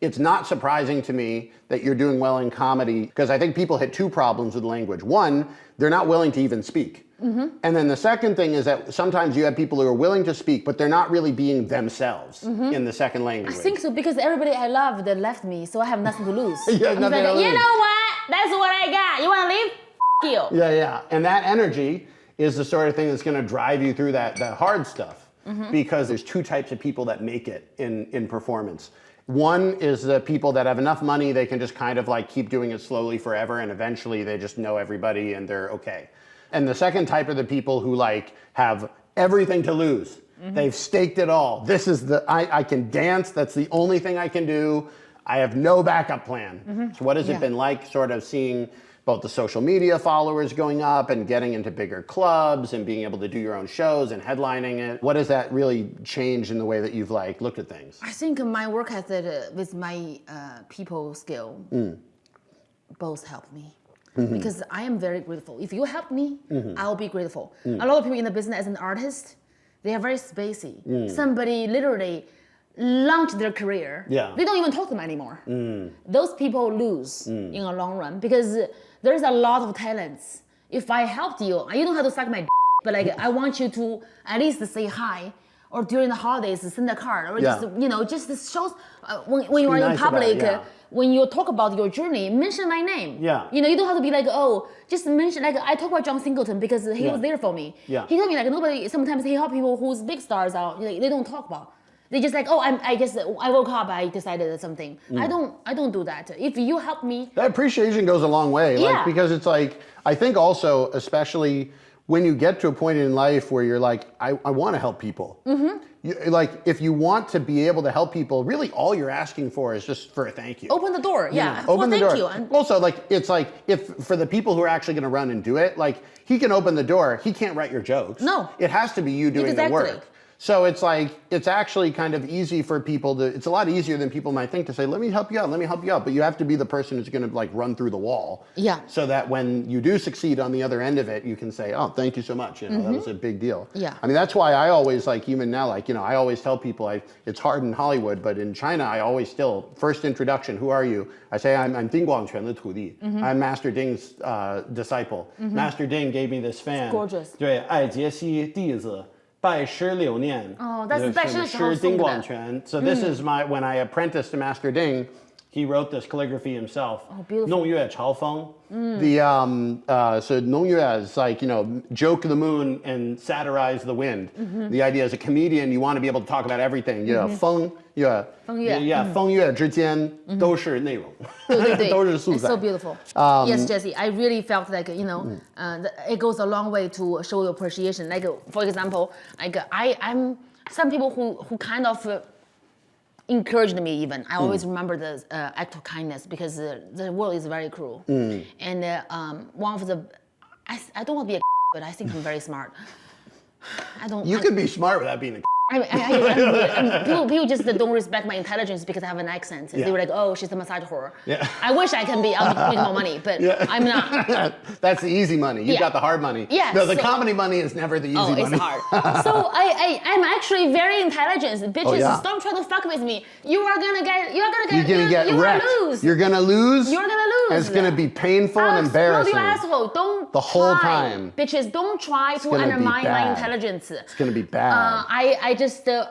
it's not surprising to me that you're doing well in comedy, because I think people hit two problems with language. One, they're not willing to even speak. And then the second thing is that sometimes you have people who are willing to speak, but they're not really being themselves in the second language. I think so, because everybody I loved left me, so I have nothing to lose. You have nothing to lose. You know what? That's what I got. You want to leave? You. Yeah. And that energy is the sort of thing that's going to drive you through that hard stuff. Because there's two types of people that make it in performance. One is the people that have enough money, they can just kind of like keep doing it slowly forever, and eventually they just know everybody and they're okay. And the second type are the people who like have everything to lose. They've staked it all. This is I can dance, that's the only thing I can do. I have no backup plan. So what has it been like sort of seeing both the social media followers going up and getting into bigger clubs and being able to do your own shows and headlining it? What has that really changed in the way that you've like looked at things? I think my work ethic with my people skill both helped me. Because I am very grateful. If you help me, I'll be grateful. A lot of people in the business as an artist, they are very spacey. Somebody literally launched their career. They don't even talk to them anymore. Those people lose in a long run, because there's a lot of talents. If I helped you, you don't have to suck my but like I want you to at least say hi, or during the holidays send a card, or just this shows when you are in public. When you talk about your journey, mention my name. You don't have to be like, oh, just mention, like I talk about John Singleton because he was there for me. He told me like nobody, sometimes he help people whose big stars are, like, they don't talk about. They just like, oh, I guess I woke up, I decided something. I don't do that. If you help me. That appreciation goes a long way. Like, because it's like, I think also, especially when you get to a point in life where you're like, I want to help people. Like, if you want to be able to help people, really all you're asking for is just for a thank you. Open the door, open the door. Thank you. Also, like, it's like, if for the people who are actually going to run and do it, like, he can open the door, he can't write your jokes. No. It has to be you doing the work. So it's like, it's actually kind of easy for people to, it's a lot easier than people might think to say, let me help you out, let me help you out. But you have to be the person who's going to like run through the wall. So that when you do succeed on the other end of it, you can say, oh, thank you so much. That was a big deal. I mean, that's why I always like, even now, like, I always tell people, it's hard in Hollywood, but in China, I always still, first introduction, who are you? I say, I'm Ding Guangquan, the 徒弟. I'm Master Ding's disciple. Master Ding gave me this fan. It's gorgeous. 对，爱杰西弟子 拜师留念. Oh, that's拜师的时候送的。 So this is when I apprenticed to Master Ding, he wrote this calligraphy himself. Oh, beautiful. 弄月朝风. So 弄月 is like, joke the moon and satirize the wind. The idea as a comedian, you want to be able to talk about everything. 风月 风月之间都是内容，都是素材。 It's so beautiful. Yes, Jesse, I really felt like, it goes a long way to show your appreciation. Like, for example, like I'm some people who kind of encouraged me even. I always remember the act of kindness, because the world is very cruel. And one of the, I don't want to be a but I think I'm very smart. You could be smart without being a people just don't respect my intelligence because I have an accent. They were like, oh, she's a massage whore. I wish I can be, I'll make more money, but I'm not. That's the easy money. You've got the hard money. No, the comedy money is never the easy money. It's hard. So I'm actually very intelligent. Bitches, stop trying to fuck with me. You're gonna get wrecked. Lose. You're gonna lose. You're gonna lose. And it's gonna be painful and embarrassing. You asshole. Don't the whole time. Bitches, don't try to undermine my intelligence. It's gonna be bad.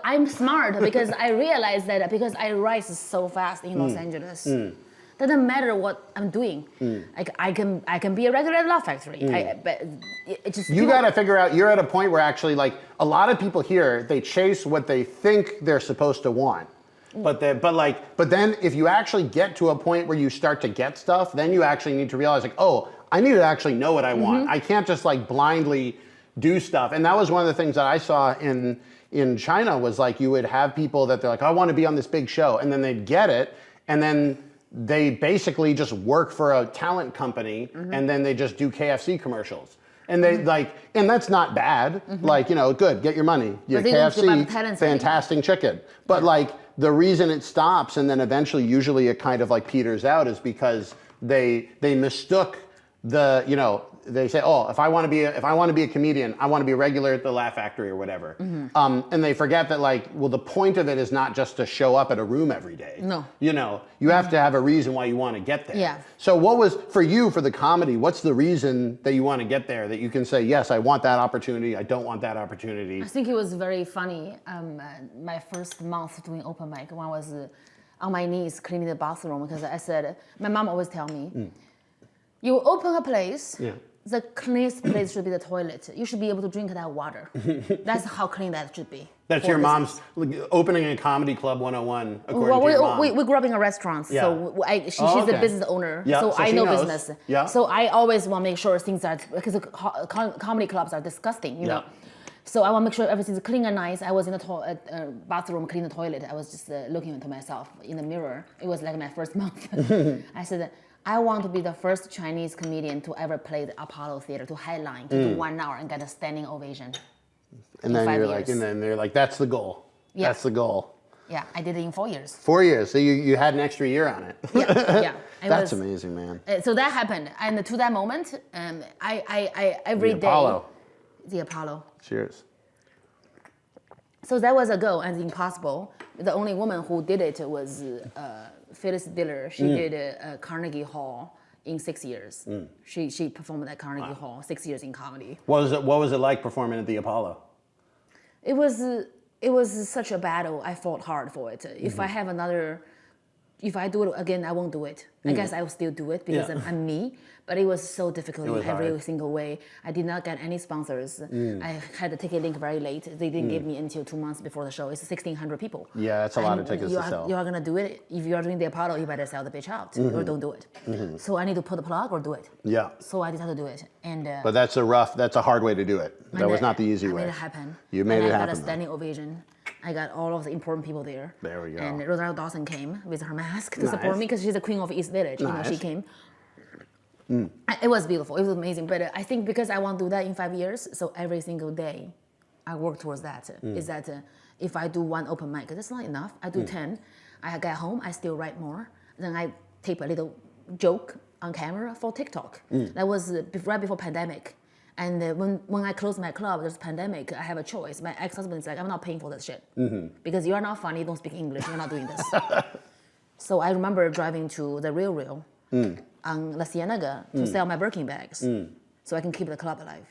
I'm smart because I realized that because I rise so fast in Los Angeles. Doesn't matter what I'm doing. Like I can be a regular at Love Factory. But it just you got to figure out. You're at a point where actually, like a lot of people here, they chase what they think they're supposed to want. But then if you actually get to a point where you start to get stuff, then you actually need to realize like, oh, I need to actually know what I want. I can't just like blindly do stuff. And that was one of the things that I saw in China was like you would have people that they're like, I want to be on this big show, and then they'd get it, and then they basically just work for a talent company, and then they just do KFC commercials. And they and that's not bad. Like, good, get your money. KFC, fantastic chicken. But like the reason it stops and then eventually usually it kind of like peters out is because they mistook the, they say, oh, if I want to be a comedian, I want to be a regular at the Laugh Factory or whatever. And they forget that like, well, the point of it is not just to show up at a room every day. No. You know, you have to have a reason why you want to get there. Yeah. So what was, for you, for the comedy, what's the reason that you want to get there, that you can say, yes, I want that opportunity, I don't want that opportunity? I think it was very funny. My first month doing open mic, when I was on my knees cleaning the bathroom, because I said, my mom always tell me, you open a place, the cleanest place should be the toilet. You should be able to drink that water. That's how clean that should be. That's your mom's, opening a comedy club 101, according to your mom. We grew up in a restaurant, so she's the business owner, so I know business. Yeah. So I always want to make sure things are, because comedy clubs are disgusting, you know. So I want to make sure everything's clean and nice. I was in the bathroom cleaning the toilet. I was just looking into myself in the mirror. It was like my first month. I said, I want to be the first Chinese comedian to ever play the Apollo Theater, to headline, to do 1 hour and get a standing ovation. And then they're like, that's the goal. Yeah. That's the goal. Yeah, I did it in 4 years. 4 years, so you had an extra year on it. Yeah. That's amazing, man. So that happened, and to that moment, I every day. The Apollo. Cheers. So that was a goal and impossible. The only woman who did it was Phyllis Diller. She did Carnegie Hall in 6 years. She performed at Carnegie Hall, 6 years in comedy. What was it like performing at the Apollo? It was such a battle. I fought hard for it. If I do it again, I won't do it. I guess I will still do it because I'm me. But it was so difficult in every single way. I did not get any sponsors. I had the ticket link very late. They didn't give me until 2 months before the show. It's 1,600 people. Yeah, that's a lot of tickets to sell. You are gonna do it. If you are doing the Apollo, you better sell the bitch out or don't do it. So I need to pull the plug or do it. Yeah. So I decided to do it. But that's a hard way to do it. That was not the easy way. I made it happen. You made it happen. I got a standing ovation. I got all of the important people there. There we go. And Rosario Dawson came with her mask to support me because she's the queen of East Village. You know, she came. It was beautiful. It was amazing. But I think because I want to do that in 5 years, so every single day I work towards that. Is that if I do 1 open mic, that's not enough. I do 10. I get home, I still write more. Then I tape a little joke on camera for TikTok. That was right before pandemic. And when I closed my club, there's a pandemic, I have a choice. My ex-husband is like, I'm not paying for this shit. Because you are not funny, you don't speak English, you're not doing this. So I remember driving to the Real on La Cienega to sell my Birkin bags. So I can keep the club alive.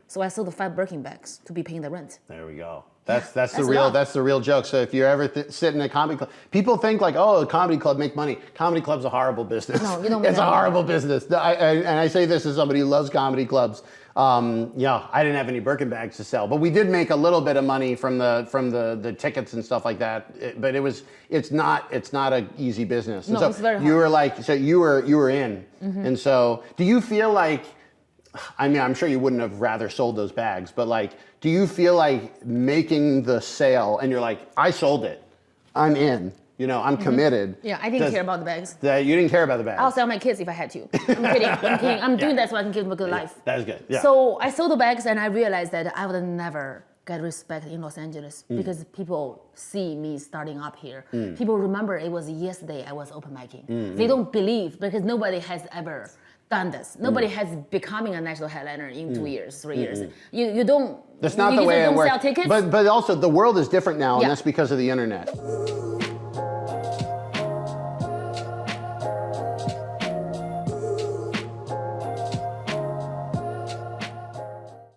So I sold the 5 Birkin bags to be paying the rent. There we go. That's the real joke. So if you're ever sitting in a comedy club, people think like, oh, a comedy club make money. Comedy club's a horrible business. No, you don't. It's a horrible business. And I say this as somebody who loves comedy clubs. I didn't have any Birkin bags to sell, but we did make a little bit of money from the tickets and stuff like that. But it's not an easy business. And no, so it's very hard. You were like, so you were in, and so do you feel like? I mean, I'm sure you wouldn't have rather sold those bags, but like, do you feel like making the sale and you're like, I sold it, I'm in, you know, I'm committed. Yeah, I didn't care about the bags. You didn't care about the bags. I'll sell my kids if I had to. I'm kidding. I'm doing that so I can give them a good life. That is good. Yeah. So I sold the bags and I realized that I would never get respect in Los Angeles because people see me starting up here. People remember it was yesterday I was open micing. They don't believe because nobody has ever done this. Nobody has becoming a national headliner in 2 years, 3 years. You don't. That's not the way it works. Sell tickets. But also the world is different now, and that's because of the internet.